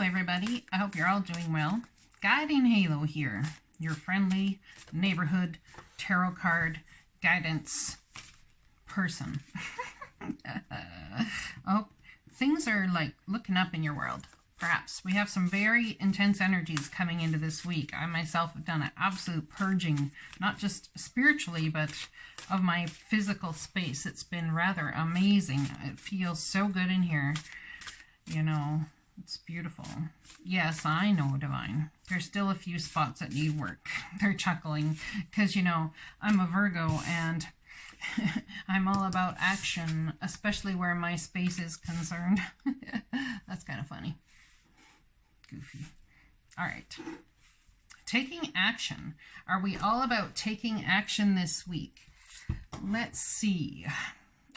everybody. I hope you're all doing well. Guiding Halo here, your friendly neighborhood tarot card guidance person. Oh, things are like looking up in your world. Perhaps we have some very intense energies coming into this week. I myself have done an absolute purging, not just spiritually, but of my physical space. It's been rather amazing. It feels so good in here. You know, it's beautiful. Yes, I know, Divine. There's still a few spots that need work. They're chuckling because, you know, I'm a Virgo and I'm all about action, especially where my space is concerned. That's kind of funny. Goofy. All right. Taking action. Are we all about taking action this week? Let's see.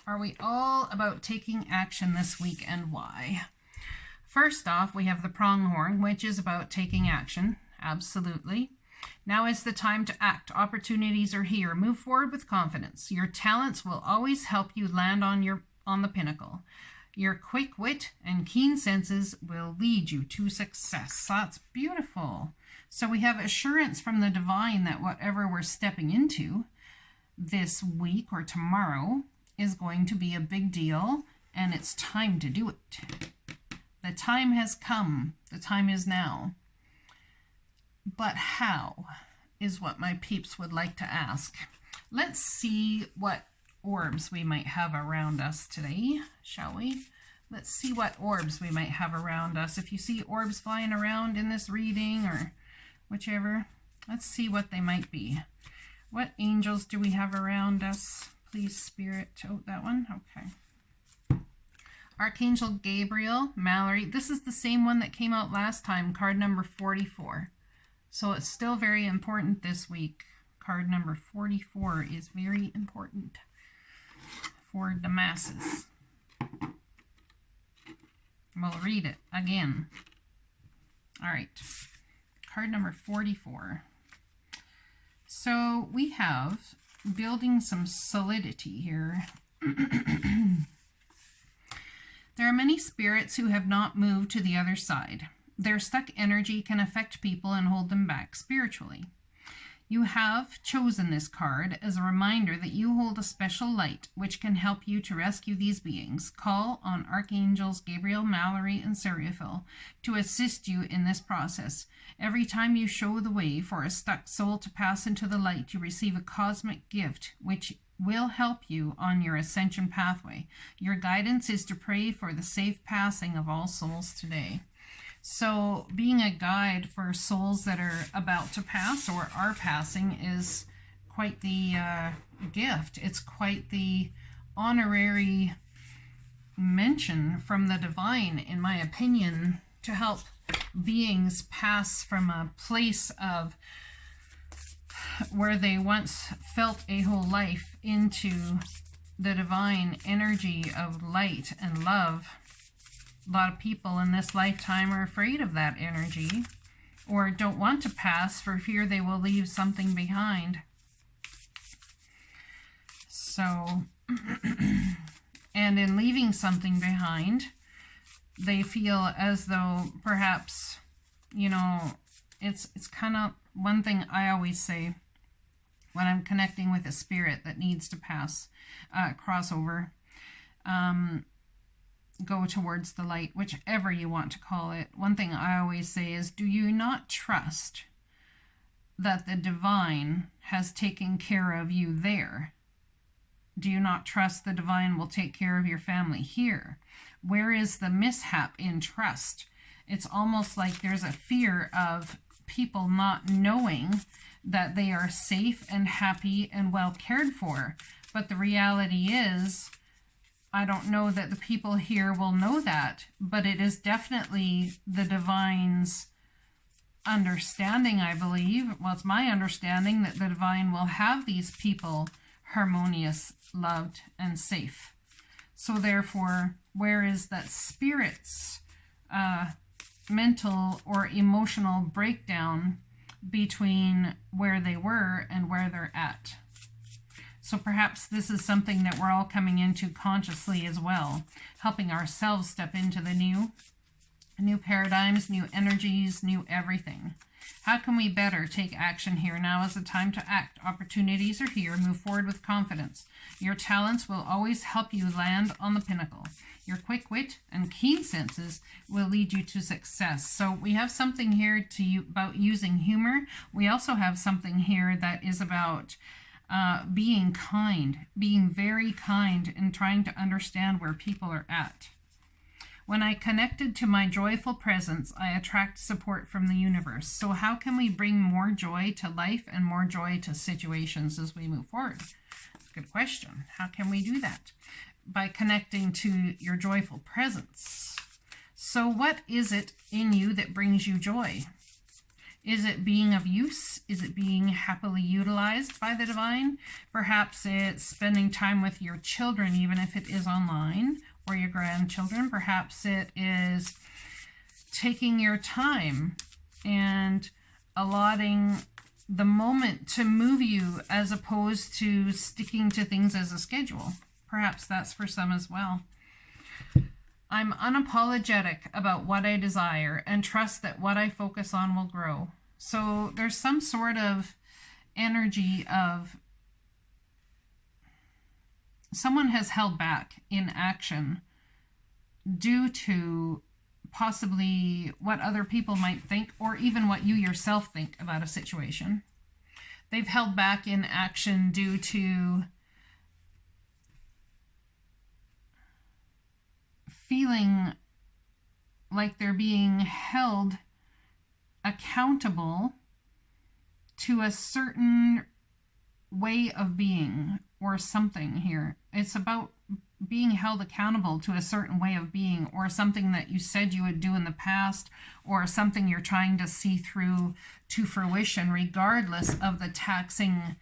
Are we all about taking action this week and why? First off, we have the pronghorn, which is about taking action. Absolutely. Now is the time to act. Opportunities are here. Move forward with confidence. Your talents will always help you land on the pinnacle. Your quick wit and keen senses will lead you to success. That's beautiful. So we have assurance from the divine that whatever we're stepping into this week or tomorrow is going to be a big deal, and it's time to do it. The time has come. The time is now. But how is what my peeps would like to ask. Let's see what orbs we might have around us today, shall we? Let's see what orbs we might have around us. If you see orbs flying around in this reading or whichever, let's see what they might be. What angels do we have around us? Please, Spirit. Oh, that one? Okay. Archangel Gabrielle, Mallory. This is the same one that came out last time, card number 44. So it's still very important this week. Card number 44 is very important for the masses. We'll read it again. All right. Card number 44. So we have building some solidity here. There are many spirits who have not moved to the other side. Their stuck energy can affect people and hold them back spiritually. You have chosen this card as a reminder that you hold a special light which can help you to rescue these beings. Call on Archangels Gabrielle, Mallory, and Seraphil to assist you in this process. Every time you show the way for a stuck soul to pass into the light, you receive a cosmic gift which will help you on your ascension pathway. Your guidance is to pray for the safe passing of all souls today. So being a guide for souls that are about to pass or are passing is quite the gift. It's quite the honorary mention from the divine, in my opinion, to help beings pass from a place of where they once felt a whole life into the divine energy of light and love. A lot of people in this lifetime are afraid of that energy or don't want to pass for fear they will leave something behind. So, and in leaving something behind, they feel as though perhaps, you know, it's kind of one thing I always say when I'm connecting with a spirit that needs to pass, crossover, go towards the light, whichever you want to call it. One thing I always say is, do you not trust that the divine has taken care of you there? Do you not trust the divine will take care of your family here? Where is the mishap in trust? It's almost like there's a fear of people not knowing that they are safe and happy and well cared for. But the reality is, I don't know that the people here will know that, but it is definitely the divine's understanding, I believe. Well, it's my understanding that the divine will have these people harmonious, loved, and safe. So therefore, where is that spirit's mental or emotional breakdown between where they were and where they're at? So perhaps this is something that we're all coming into consciously as well, helping ourselves step into the new New paradigms, new energies, new everything. How can we better take action here? Now is the time to act. Opportunities are here. Move forward with confidence. Your talents will always help you land on the pinnacle. Your quick wit and keen senses will lead you to success. So we have something here about using humor. We also have something here that is about being kind, being very kind, and trying to understand where people are at. When I connected to my joyful presence, I attract support from the universe. So how can we bring more joy to life and more joy to situations as we move forward? Good question. How can we do that? By connecting to your joyful presence. So what is it in you that brings you joy? Is it being of use? Is it being happily utilized by the divine? Perhaps it's spending time with your children, even if it is online, or your grandchildren. Perhaps it is taking your time and allotting the moment to move you as opposed to sticking to things as a schedule. Perhaps that's for some as well. I'm unapologetic about what I desire and trust that what I focus on will grow. So there's some sort of energy of someone has held back in action due to possibly what other people might think, or even what you yourself think about a situation. They've held back in action due to feeling like they're being held accountable to a certain way of being or something here. It's about being held accountable to a certain way of being, or something that you said you would do in the past, or something you're trying to see through to fruition, regardless of the taxing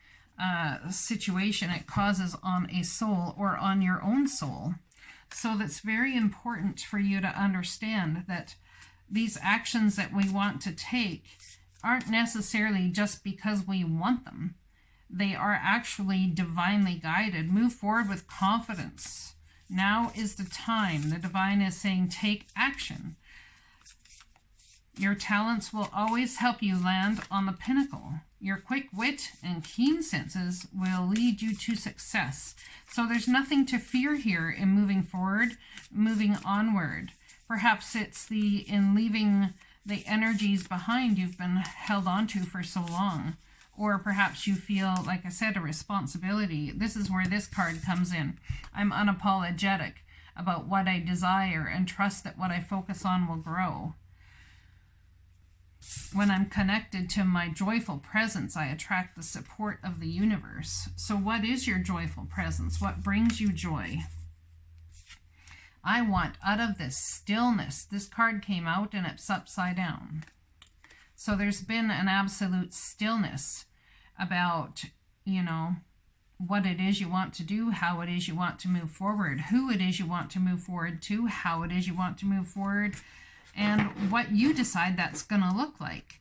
situation it causes on a soul or on your own soul. So that's very important for you to understand that these actions that we want to take aren't necessarily just because we want them. They are actually divinely guided. Move forward with confidence. Now is the time. The divine is saying, take action. Your talents will always help you land on the pinnacle. Your quick wit and keen senses will lead you to success. So there's nothing to fear here in moving forward, moving onward. Perhaps it's in leaving the energies behind you've been held onto for so long. Or perhaps you feel, like I said, a responsibility. This is where this card comes in. I'm unapologetic about what I desire and trust that what I focus on will grow. When I'm connected to my joyful presence, I attract the support of the universe. So what is your joyful presence? What brings you joy? I want out of this stillness. This card came out and it's upside down. So there's been an absolute stillness about, what it is you want to do, how it is you want to move forward, who it is you want to move forward to, how it is you want to move forward, and what you decide that's going to look like.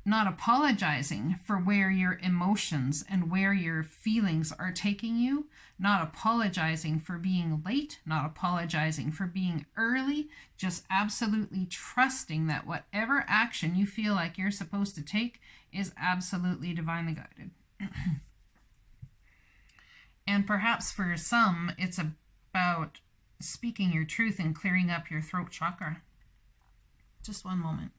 Not apologizing for where your emotions and where your feelings are taking you, not apologizing for being late, not apologizing for being early, just absolutely trusting that whatever action you feel like you're supposed to take is absolutely divinely guided. And perhaps for some, it's about speaking your truth and clearing up your throat chakra. Just one moment.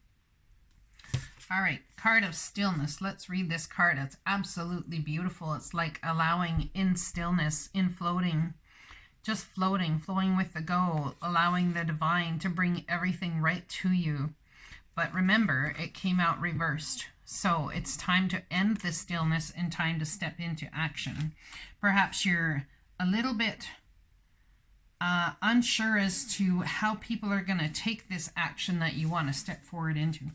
All right, card of stillness. Let's read this card. It's absolutely beautiful. It's like allowing in stillness, in floating, just floating, flowing with the go, allowing the divine to bring everything right to you. But remember, it came out reversed. So it's time to end the stillness and time to step into action. Perhaps you're a little bit unsure as to how people are going to take this action that you want to step forward into.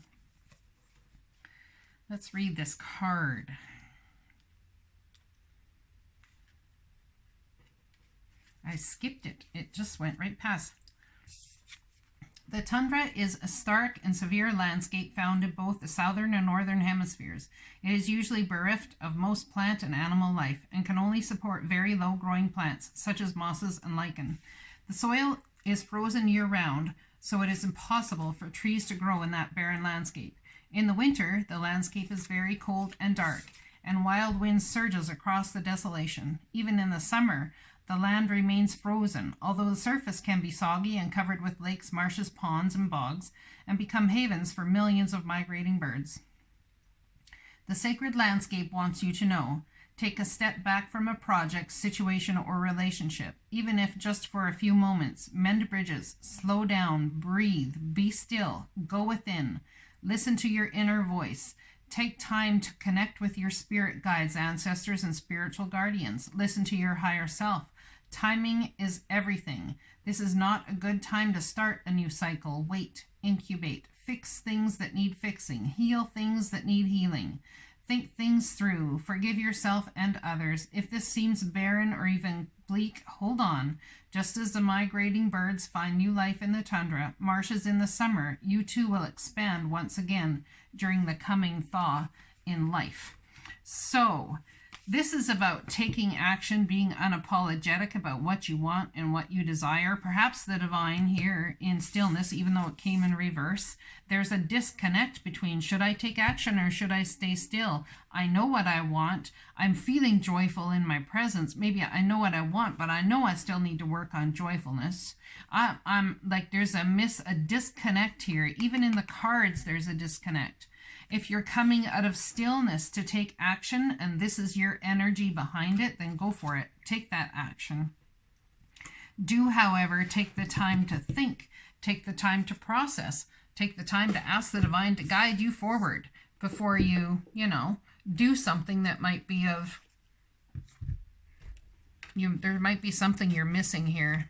Let's read this card. I skipped it. It just went right past. The tundra is a stark and severe landscape found in both the southern and northern hemispheres. It is usually bereft of most plant and animal life and can only support very low-growing plants, such as mosses and lichen. The soil is frozen year-round, so it is impossible for trees to grow in that barren landscape. In the winter, the landscape is very cold and dark, and wild wind surges across the desolation. Even in the summer, the land remains frozen, although the surface can be soggy and covered with lakes, marshes, ponds, and bogs, and become havens for millions of migrating birds. The sacred landscape wants you to know. Take a step back from a project, situation, or relationship, even if just for a few moments. Mend bridges, slow down, breathe, be still, go within. Listen to your inner voice. Take time to connect with your spirit guides, ancestors, and spiritual guardians. Listen to your higher self. Timing is everything. This is not a good time to start a new cycle. Wait, incubate, fix things that need fixing, heal things that need healing. Think things through. Forgive yourself and others. If this seems barren or even bleak, hold on. Just as the migrating birds find new life in the tundra, marshes in the summer, you too will expand once again during the coming thaw in life. So, this is about taking action, being unapologetic about what you want and what you desire. Perhaps the divine here in stillness, even though it came in reverse, there's a disconnect between should I take action or should I stay still? I know what I want. I'm feeling joyful in my presence. Maybe I know what I want, but I know I still need to work on joyfulness. I'm like, there's a disconnect here. Even in the cards, there's a disconnect. If you're coming out of stillness to take action, and this is your energy behind it, then go for it. Take that action. Do, however, take the time to think. Take the time to process. Take the time to ask the divine to guide you forward before you, do something that might be of, there might be something you're missing here.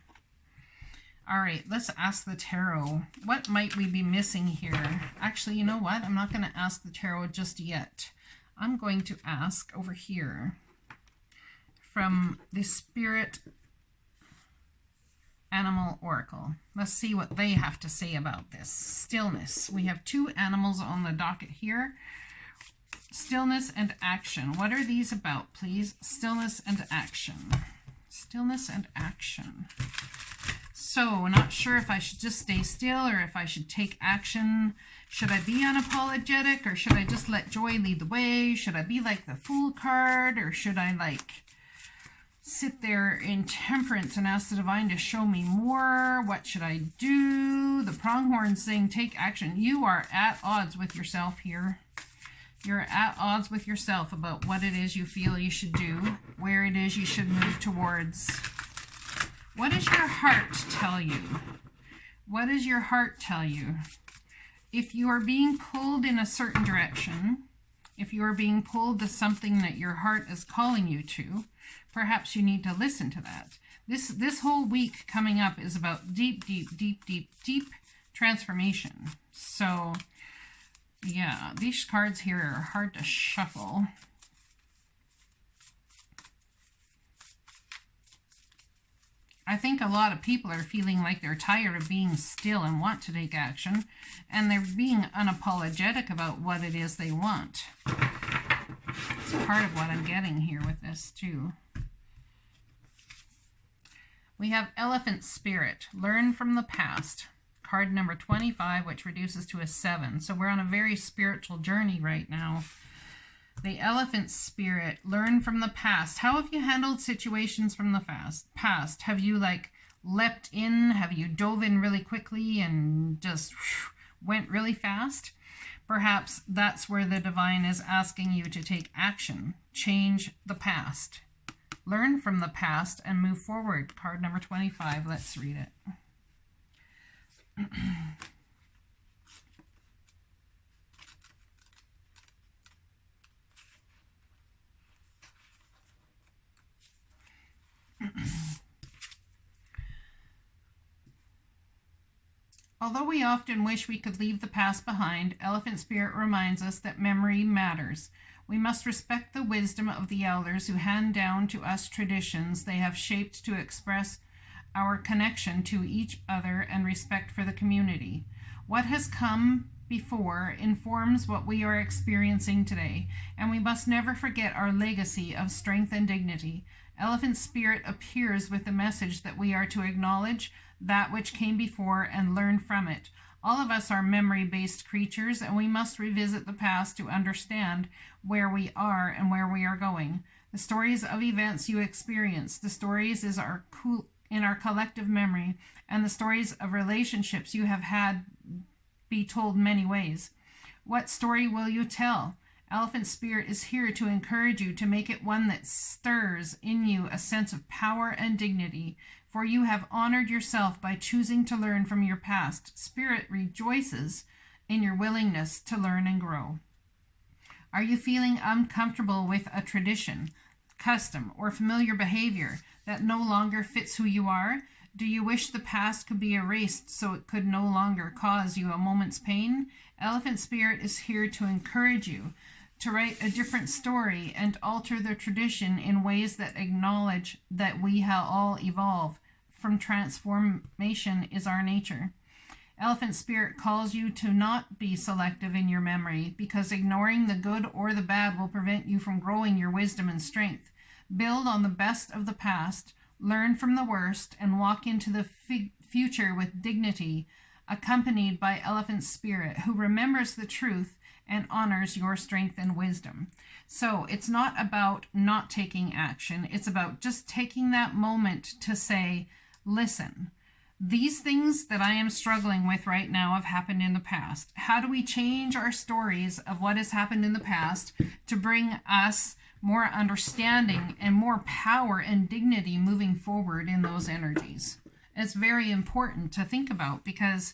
All right, let's ask the tarot. What might we be missing here? Actually, you know what? I'm not going to ask the tarot just yet. I'm going to ask over here from the Spirit Animal Oracle. Let's see what they have to say about this. Stillness. We have two animals on the docket here. Stillness and action. What are these about, please? Stillness and action. Stillness and action. So, not sure if I should just stay still or if I should take action. Should I be unapologetic or should I just let joy lead the way? Should I be like the Fool card or should I sit there in temperance and ask the divine to show me more? What should I do? The pronghorn saying take action. You are at odds with yourself here. You're at odds with yourself about what it is you feel you should do, where it is you should move towards. What does your heart tell you? What does your heart tell you? If you are being pulled in a certain direction, if you are being pulled to something that your heart is calling you to, perhaps you need to listen to that. This whole week coming up is about deep transformation. So, yeah, these cards here are hard to shuffle. I think a lot of people are feeling like they're tired of being still and want to take action, and they're being unapologetic about what it is they want. It's part of what I'm getting here with this, too. We have Elephant Spirit. Learn from the past. Card number 25, which reduces to a 7. So we're on a very spiritual journey right now. The Elephant Spirit, learn from the past. How have you handled situations from the past? Have you leapt in? Have you dove in really quickly and just went really fast? Perhaps that's where the divine is asking you to take action. Change the past. Learn from the past and move forward. Card number 25. Let's read it. Although we often wish we could leave the past behind, Elephant Spirit reminds us that memory matters. We must respect the wisdom of the elders who hand down to us traditions they have shaped to express our connection to each other and respect for the community. What has come before informs what we are experiencing today, and we must never forget our legacy of strength and dignity. Elephant spirit appears with the message that we are to acknowledge that which came before and learn from it. All of us are memory-based creatures, and we must revisit the past to understand where we are and where we are going. The stories of events you experience, the stories in our collective memory, and the stories of relationships you have had be told many ways. What story will you tell? Elephant spirit is here to encourage you to make it one that stirs in you a sense of power and dignity, for you have honored yourself by choosing to learn from your past. Spirit rejoices in your willingness to learn and grow. Are you feeling uncomfortable with a tradition, custom, or familiar behavior that no longer fits who you are? Do you wish the past could be erased so it could no longer cause you a moment's pain? Elephant spirit is here to encourage you to write a different story and alter the tradition in ways that acknowledge that we have all evolved. From transformation is our nature. Elephant spirit calls you to not be selective in your memory, because ignoring the good or the bad will prevent you from growing your wisdom and strength. Build on the best of the past, learn from the worst, and walk into the future with dignity, accompanied by elephant spirit, who remembers the truth and honors your strength and wisdom. So it's not about not taking action. It's about just taking that moment to say, listen, these things that I am struggling with right now have happened in the past. How do we change our stories of what has happened in the past to bring us more understanding and more power and dignity moving forward in those energies? It's very important to think about, because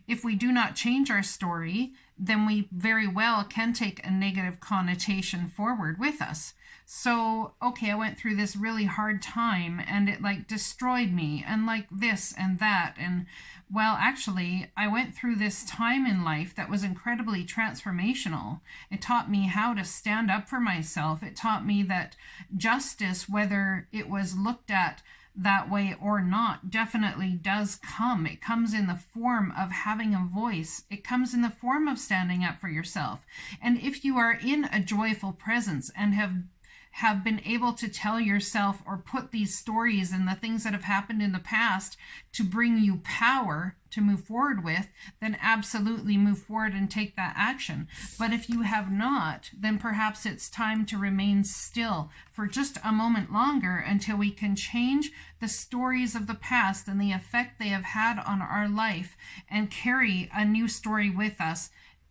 if we do not change our story, then we very well can take a negative connotation forward with us. So, okay, I went through this really hard time and it like destroyed me and like this and that. And well, actually, I went through this time in life that was incredibly transformational. It taught me how to stand up for myself. It taught me that justice, whether it was looked at that way or not, definitely does come. It comes in the form of having a voice. It comes in the form of standing up for yourself. And if you are in a joyful presence and have been able to tell yourself or put these stories and the things that have happened in the past to bring you power to move forward with, then absolutely move forward and take that action. But if you have not, then perhaps it's time to remain still for just a moment longer until we can change the stories of the past and the effect they have had on our life and carry a new story with us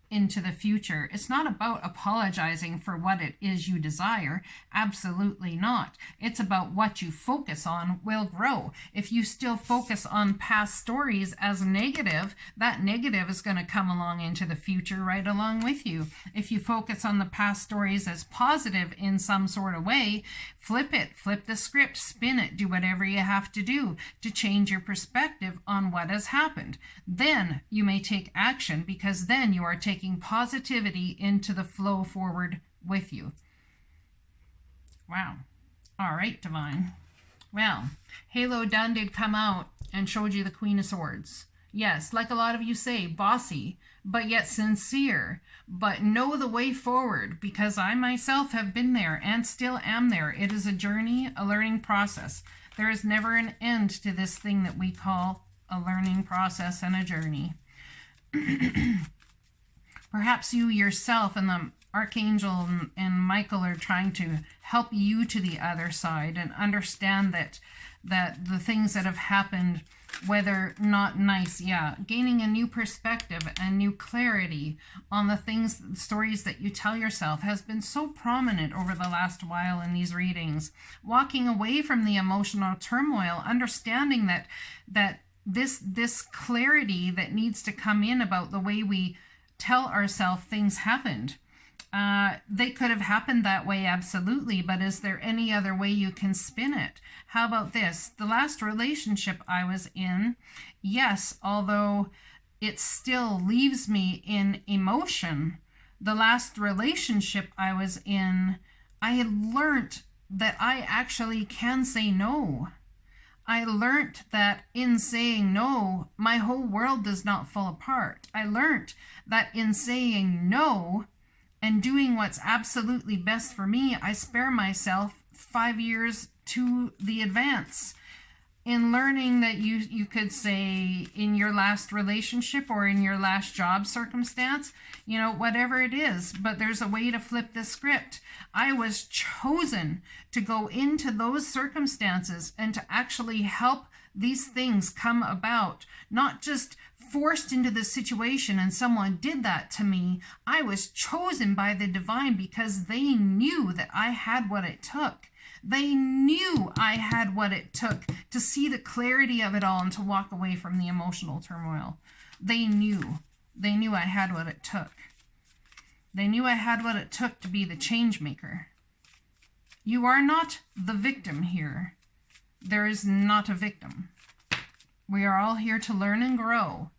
into the future. It's not about apologizing for what it is you desire. Absolutely not. It's about what you focus on will grow. If you still focus on past stories as negative, that negative is going to come along into the future right along with you. If you focus on the past stories as positive in some sort of way, flip it, flip the script, spin it, do whatever you have to do to change your perspective on what has happened. Then you may take action, because then you are taking positivity into the flow forward with you. Wow. All right, Divine. Well, Halo Dun did come out and showed you the Queen of Swords. Yes, like a lot of you say, bossy, but yet sincere, but know the way forward, because I myself have been there and still am there. It is a journey, a learning process. There is never an end to this thing that we call a learning process and a journey. Perhaps you yourself and the Archangel and Michael are trying to help you to the other side and understand that the things that have happened, whether not nice, gaining a new perspective and new clarity on the things, the stories that you tell yourself has been so prominent over the last while in these readings. Walking away from the emotional turmoil, understanding that this clarity that needs to come in about the way we tell ourselves things happened. They could have happened that way, absolutely, but is there any other way you can spin it? How about this? The last relationship I was in, yes, although it still leaves me in emotion, the last relationship I was in, I had learned that I actually can say no. I learned that in saying no, my whole world does not fall apart. I learned that in saying no and doing what's absolutely best for me, I spare myself 5 years to the advance. In learning that you could say in your last relationship or in your last job circumstance, you know, whatever it is, but there's a way to flip the script. I was chosen to go into those circumstances and to actually help these things come about, not just forced into the situation and someone did that to me. I was chosen by the divine because they knew that I had what it took. They knew I had what it took to see the clarity of it all and to walk away from the emotional turmoil. They knew I had what it took. They knew I had what it took to be the change maker. You are not the victim here. There is not a victim. We are all here to learn and grow.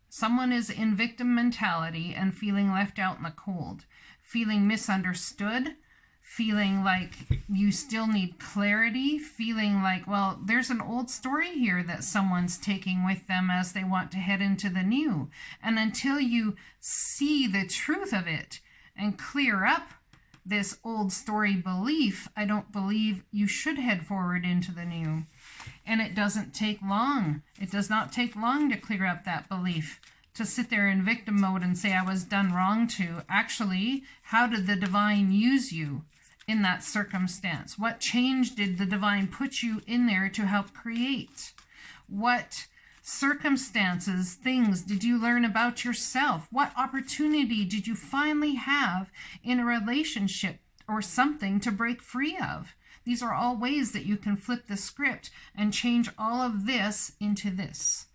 Someone is in victim mentality and feeling left out in the cold, feeling misunderstood, feeling like you still need clarity, feeling like, well, there's an old story here that someone's taking with them as they want to head into the new. And until you see the truth of it and clear up this old story belief, I don't believe you should head forward into the new. And it doesn't take long. It does not take long to clear up that belief, to sit there in victim mode and say I was done wrong to. Actually, how did the divine use you in that circumstance? What change did the divine put you in there to help create? What circumstances, things did you learn about yourself? What opportunity did you finally have in a relationship or something to break free of? These are all ways that you can flip the script and change all of this into this.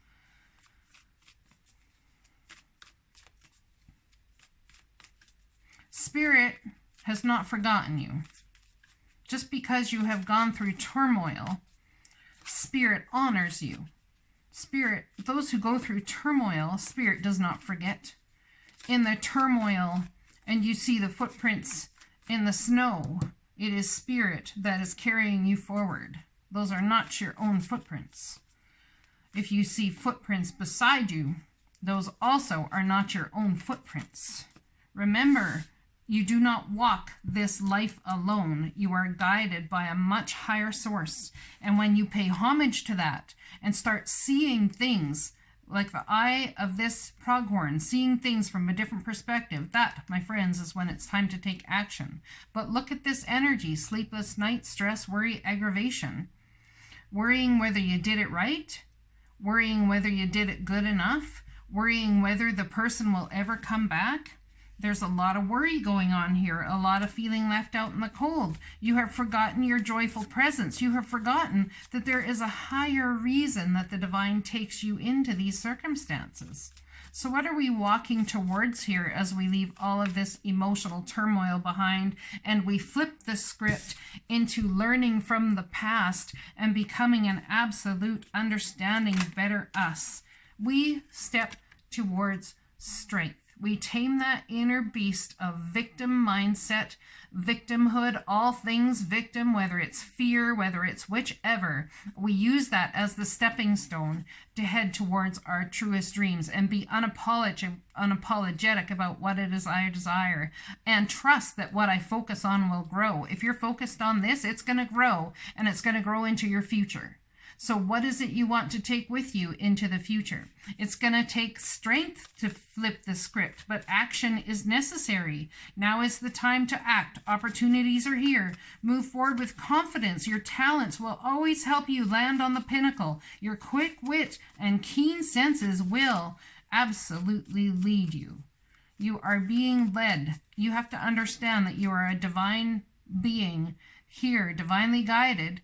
Spirit has not forgotten you. Just because you have gone through turmoil, Spirit honors you. Spirit, those who go through turmoil, Spirit does not forget. In the turmoil, and you see the footprints in the snow, it is Spirit that is carrying you forward. Those are not your own footprints. If you see footprints beside you, those also are not your own footprints. Remember, you do not walk this life alone. You are guided by a much higher source. And when you pay homage to that and start seeing things like the eye of this pronghorn, seeing things from a different perspective, that, my friends, is when it's time to take action. But look at this energy: sleepless nights, stress, worry, aggravation. Worrying whether you did it right, worrying whether you did it good enough, worrying whether the person will ever come back. There's a lot of worry going on here, a lot of feeling left out in the cold. You have forgotten your joyful presence. You have forgotten that there is a higher reason that the divine takes you into these circumstances. So what are we walking towards here as we leave all of this emotional turmoil behind and we flip the script into learning from the past and becoming an absolute understanding better us? We step towards strength. We tame that inner beast of victim mindset, victimhood, all things victim, whether it's fear, whether it's whichever. We use that as the stepping stone to head towards our truest dreams and be unapologetic about what it is I desire, and trust that what I focus on will grow. If you're focused on this, it's going to grow, and it's going to grow into your future. So what is it you want to take with you into the future? It's going to take strength to flip the script, but action is necessary. Now is the time to act. Opportunities are here. Move forward with confidence. Your talents will always help you land on the pinnacle. Your quick wit and keen senses will absolutely lead you. You are being led. You have to understand that you are a divine being here, divinely guided,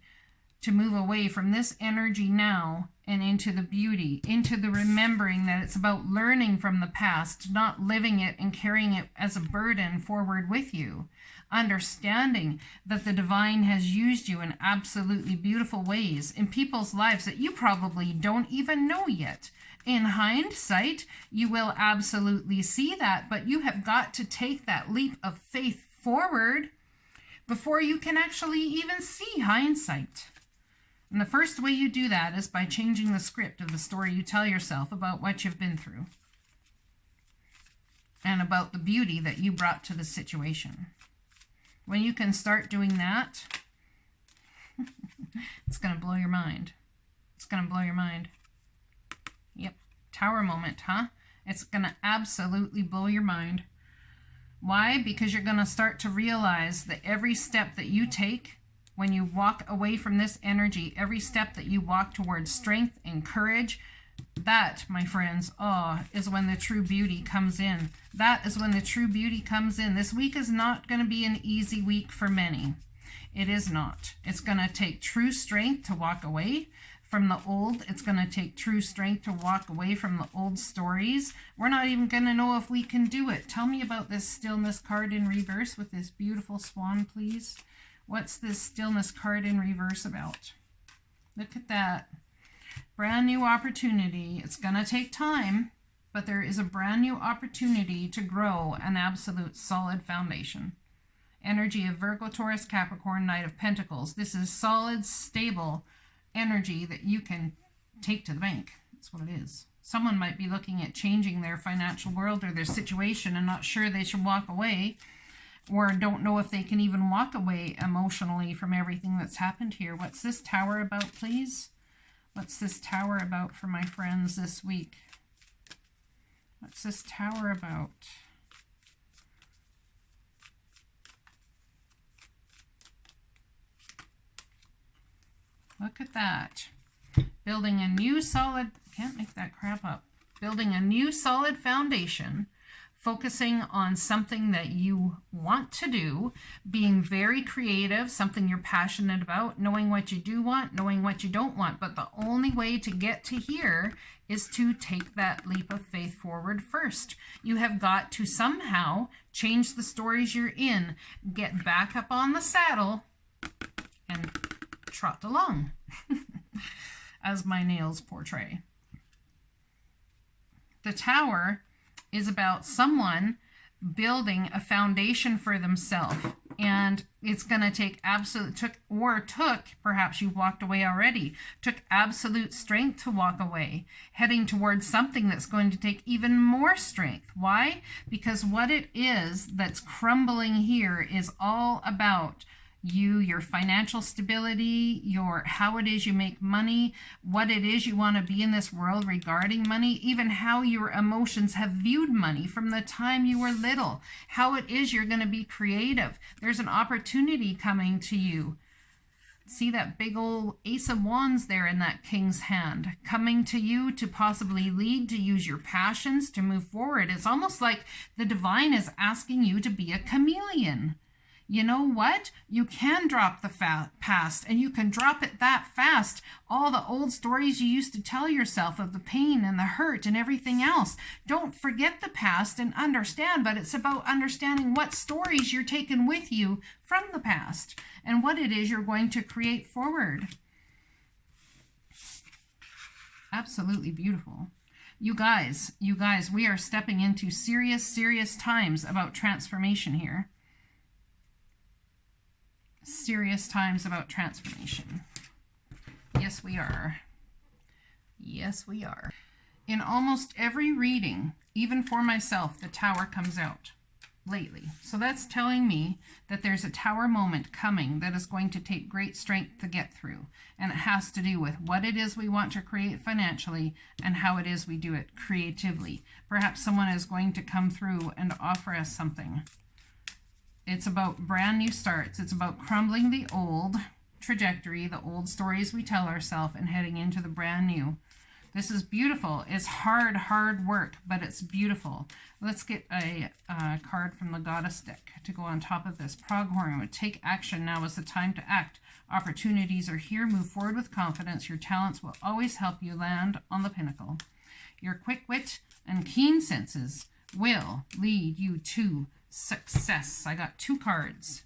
to move away from this energy now and into the beauty, into the remembering that it's about learning from the past, not living it and carrying it as a burden forward with you. Understanding that the divine has used you in absolutely beautiful ways in people's lives that you probably don't even know yet. In hindsight, you will absolutely see that, but you have got to take that leap of faith forward before you can actually even see hindsight. And the first way you do that is by changing the script of the story you tell yourself about what you've been through and about the beauty that you brought to the situation. When you can start doing that, It's going to blow your mind. It's going to blow your mind. Yep. Tower moment, huh? It's going to absolutely blow your mind. Why? Because you're going to start to realize that every step that you take, when you walk away from this energy, every step that you walk towards strength and courage, that, my friends, is when the true beauty comes in. That is when the true beauty comes in. This week is not going to be an easy week for many. It is not. It's going to take true strength to walk away from the old. It's going to take true strength to walk away from the old stories. We're not even going to know if we can do it. Tell me about this stillness card in reverse with this beautiful swan, please. What's this stillness card in reverse about? Look at that. Brand new opportunity. It's going to take time, but there is a brand new opportunity to grow an absolute solid foundation. Energy of Virgo, Taurus, Capricorn, Knight of Pentacles. This is solid, stable energy that you can take to the bank. That's what it is. Someone might be looking at changing their financial world or their situation and not sure they should walk away, or don't know if they can even walk away emotionally from everything that's happened here. What's this tower about, please? What's this tower about for my friends this week? What's this tower about? Look at that. Building a new solid, can't make that crap up. Building a new solid foundation, focusing on something that you want to do, being very creative, something you're passionate about, knowing what you do want, knowing what you don't want. But the only way to get to here is to take that leap of faith forward first. You have got to somehow change the stories you're in, get back up on the saddle, and trot along, as my nails portray. The tower is about someone building a foundation for themselves, and it's going to take perhaps you've walked away already, took absolute strength to walk away, heading towards something that's going to take even more strength. Why? Because what it is that's crumbling here is all about you, your financial stability, how it is you make money, what it is you want to be in this world regarding money, even how your emotions have viewed money from the time you were little, how it is you're going to be creative. There's an opportunity coming to you. See that big old Ace of Wands there in that King's hand, coming to you to possibly lead, to use your passions, to move forward. It's almost like the divine is asking you to be a chameleon. You know what? You can drop the past, and you can drop it that fast. All the old stories you used to tell yourself of the pain and the hurt and everything else. Don't forget the past and understand, but it's about understanding what stories you're taking with you from the past and what it is you're going to create forward. Absolutely beautiful. You guys, we are stepping into serious times about transformation here. Serious times about transformation. Yes, we are. Yes, we are. In almost every reading, even for myself, the tower comes out lately. So that's telling me that there's a tower moment coming that is going to take great strength to get through. And it has to do with what it is we want to create financially and how it is we do it creatively. Perhaps someone is going to come through and offer us something. It's about brand new starts. It's about crumbling the old trajectory, the old stories we tell ourselves, and heading into the brand new. This is beautiful. It's hard work, but it's beautiful. Let's get a card from the Goddess deck to go on top of this. Pronghorn would take action. Now is the time to act. Opportunities are here. Move forward with confidence. Your talents will always help you land on the pinnacle. Your quick wit and keen senses will lead you to success. I got 2 cards.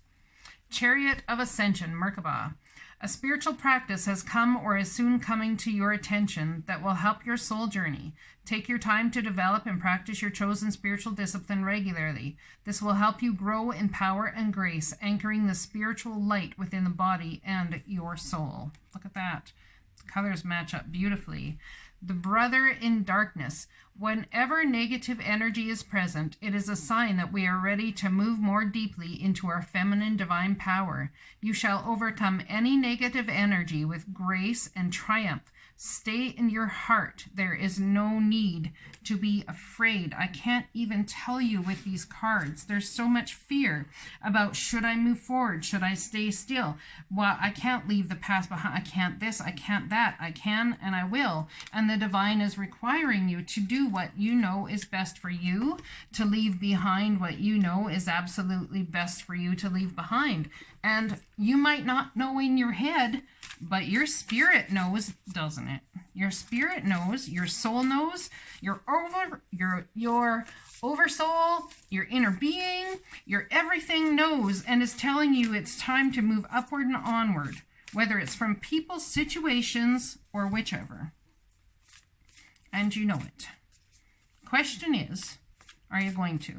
Chariot of Ascension, Merkaba. A spiritual practice has come or is soon coming to your attention that will help your soul journey. Take your time to develop and practice your chosen spiritual discipline regularly. This will help you grow in power and grace, anchoring the spiritual light within the body and your soul. Look at that. It's colors match up beautifully. The brother in darkness. Whenever negative energy is present, it is a sign that we are ready to move more deeply into our feminine divine power. You shall overcome any negative energy with grace and triumph. Stay in your heart. There is no need to be afraid. I can't even tell you with these cards. There's so much fear about, should I move forward? Should I stay still? Well, I can't leave the past behind. I can't this. I can't that. I can and I will. And the divine is requiring you to do what you know is best for you, to leave behind what you know is absolutely best for you to leave behind. And you might not know in your head, but your spirit knows, doesn't it? Your spirit knows, your soul knows, your oversoul, your inner being, your everything knows and is telling you it's time to move upward and onward, whether it's from people, situations, or whichever. And you know it. Question is, are you going to?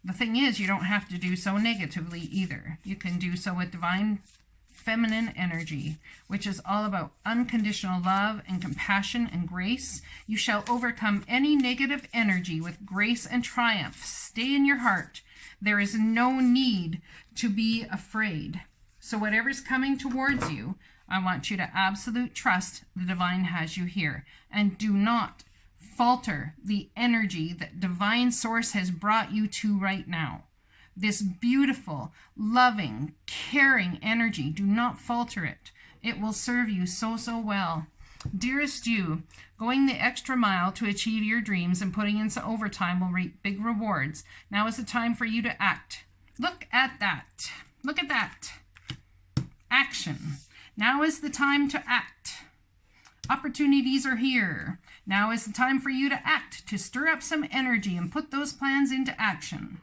The thing is, you don't have to do so negatively either. You can do so with divine feminine energy, which is all about unconditional love and compassion and grace. You shall overcome any negative energy with grace and triumph. Stay in your heart. There is no need to be afraid. So whatever's coming towards you, I want you to absolute trust the divine has you here. And do not falter the energy that divine source has brought you to right now. This beautiful, loving, caring energy. Do not falter it. It will serve you so, so well. Dearest you, going the extra mile to achieve your dreams and putting in some overtime will reap big rewards. Now is the time for you to act. Look at that. Look at that. Action. Now is the time to act. Opportunities are here. Now is the time for you to act, to stir up some energy and put those plans into action.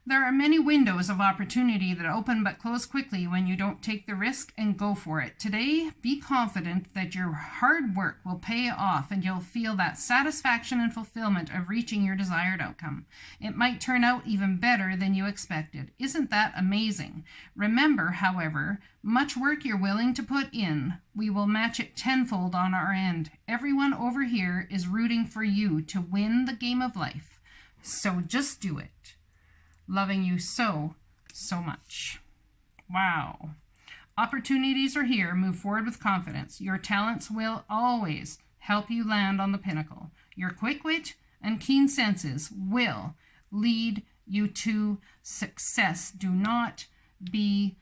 There are many windows of opportunity that open but close quickly when you don't take the risk and go for it. Today, be confident that your hard work will pay off and you'll feel that satisfaction and fulfillment of reaching your desired outcome. It might turn out even better than you expected. Isn't that amazing? Remember, however, much work you're willing to put in, we will match it tenfold on our end. Everyone over here is rooting for you to win the game of life. So just do it. Loving you so, so much. Wow. Opportunities are here. Move forward with confidence. Your talents will always help you land on the pinnacle. Your quick wit and keen senses will lead you to success. Do not be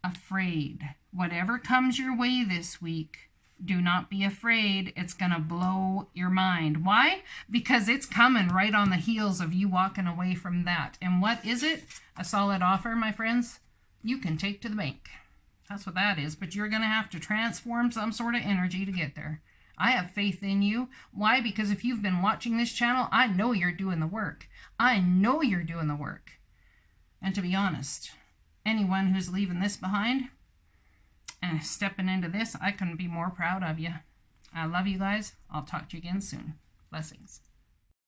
afraid. Whatever comes your way this week, do not be afraid. It's going to blow your mind. Why? Because it's coming right on the heels of you walking away from that. And what is it? A solid offer, my friends, you can take to the bank. That's what that is. But you're going to have to transform some sort of energy to get there. I have faith in you. Why? Because if you've been watching this channel, I know you're doing the work. I know you're doing the work. And to be honest, anyone who's leaving this behind and stepping into this, I couldn't be more proud of you. I love you guys. I'll talk to you again soon. Blessings.